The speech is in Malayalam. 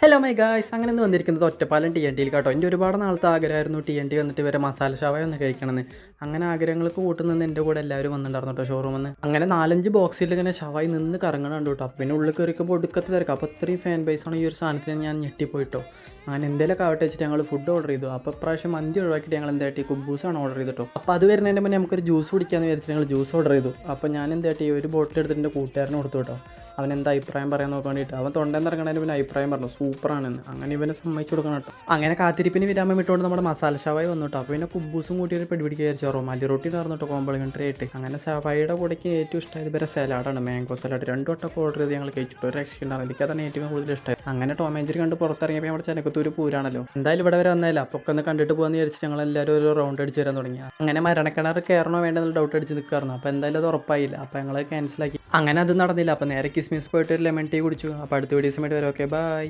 ഹലോ മൈ ഗായ്സ് അങ്ങനെ ഒന്ന് വന്നിരിക്കുന്നത് ഒറ്റപ്പാലം TNTയിൽ കേട്ടോ. എൻ്റെ ഒരുപാട് നാളത്തെ ആഗ്രഹമായിരുന്നു TNT വന്നിട്ട് ഇവരെ മസാല ഷവായ ഒന്ന് കഴിക്കണമെന്ന്. അങ്ങനെ ആഗ്രഹങ്ങൾക്ക് കൂട്ടുനിന്ന് എൻ്റെ കൂടെ എല്ലാവരും വന്നിട്ടുണ്ടായിരുന്നു കേട്ടോ ഷോറൂമിൽ നിന്ന്. അങ്ങനെ 4-5 ബോക്സിൽ ഇങ്ങനെ ഷവായി നിന്ന് കറങ്ങണുണ്ട് കേട്ടോ. പിന്നെ ഉള്ളിൽ കയറിക്കുമ്പോൾ ഒടുക്കത്ത് തിരക്കാം. അപ്പോൾ ഇത്രയും ഫാൻ ബേസാണ് ഈ ഒരു സാധനത്തിന് ഞാൻ ഞെട്ടിപ്പോയിട്ടോ. അങ്ങനെ എന്തെങ്കിലുമൊക്കെ ആവട്ടെ വെച്ചിട്ട് ഞങ്ങൾ ഫുഡ് ഓർഡർ ചെയ്തു. അപ്പോൾ ഇപ്രാവശ്യം മന്തി ഒഴിവാക്കിയിട്ട് ഞങ്ങൾ എന്തായിട്ട് കുബൂസാണ് ഓർഡർ ചെയ്തിട്ടോ. അപ്പോൾ അത് വരുന്നതിൻ്റെ മുന്നേ നമുക്കൊരു ജ്യൂസ് കുടിക്കാമെന്ന് വിചാരിച്ചിട്ട് ഞങ്ങൾ ജ്യൂസ് ഓർഡർ ചെയ്തു. അപ്പോൾ ഞാൻ എന്തായിട്ട് ഈ ഒരു ബോട്ടിൽ എടുത്തിട്ട് എൻ്റെ കൂട്ടുകാരന് കൊടുത്തു കേട്ടോ. അവൻ എന്താ അഭിപ്രായം പറയാൻ നോക്കാൻ വേണ്ടിയിട്ട് അവൻ തൊണ്ടെന്ന് ഇറങ്ങണതിന് പിന്നെ അഭിപ്രായം പറഞ്ഞു സൂപ്പറാണെന്ന്. അങ്ങനെ ഇവനെ സമ്മതിച്ചു കൊടുക്കണം കേട്ടോ. അങ്ങനെ കാത്തിരിപ്പിന് വിരാമം വിട്ടുകൊണ്ട് നമ്മുടെ മസാല ഷവായി വന്നു കേട്ടോ. അപ്പോൾ പിന്നെ കുബൂസും കൂട്ടി ഒരു പിടിപിടിക്കുക വിചാരിച്ചോ. മല്ലി റൊട്ടി നടന്നു കേട്ടോ കോംപ്ലിമെൻ്ററി ആയിട്ട്. അങ്ങനെ ഷവായിയുടെ കൂടെക്ക് ഏറ്റവും ഇഷ്ടമായത് ഇവരെ സലാഡാണ്, മാംഗോ സലാഡ്. 2 വട്ടമൊക്കെ ഓർഡർ ചെയ്ത് ഞങ്ങൾ കഴിച്ചിട്ട് ഒരു രക്ഷ ഉണ്ടായിരുന്നു. എനിക്ക് അതാണ് ഏറ്റവും കൂടുതൽ ഇഷ്ടമായി. അങ്ങനെ ടോമേഞ്ചറി കണ്ട് പുറത്തിറങ്ങിയപ്പോൾ നമ്മുടെ ചെനക്കത്തൂർ പൂരാണല്ലോ. എന്തായാലും ഇവിടെ വരെ വന്നതല്ല, അപ്പോൾ ഒക്കെ ഒന്ന് കണ്ടിട്ട് പോകാമെന്ന് വിചാരിച്ച് ഞങ്ങൾ എല്ലാവരും ഒരു റൗണ്ട് അടിച്ച് വരാൻ തുടങ്ങി. അങ്ങനെ മരണക്കിണർ കയറണോ വേണ്ടെന്നുള്ള ഡൗട്ട് അടിച്ച് നിൽക്കായിരുന്നു. അപ്പോൾ എന്തായാലും അത് ഉറപ്പായില്ല. അപ്പോൾ ഞങ്ങൾ ക്യാൻസലാക്കി. അങ്ങനെ അത് നടന്നില്ല. അപ്പോൾ നേരെ കിസ്മിസ് പോയിട്ട് ഒരു ലെമൺ ടീ കുടിച്ചു. അപ്പോൾ അടുത്ത വീഡിയോസുമായിട്ട് വരാം. Okay bye.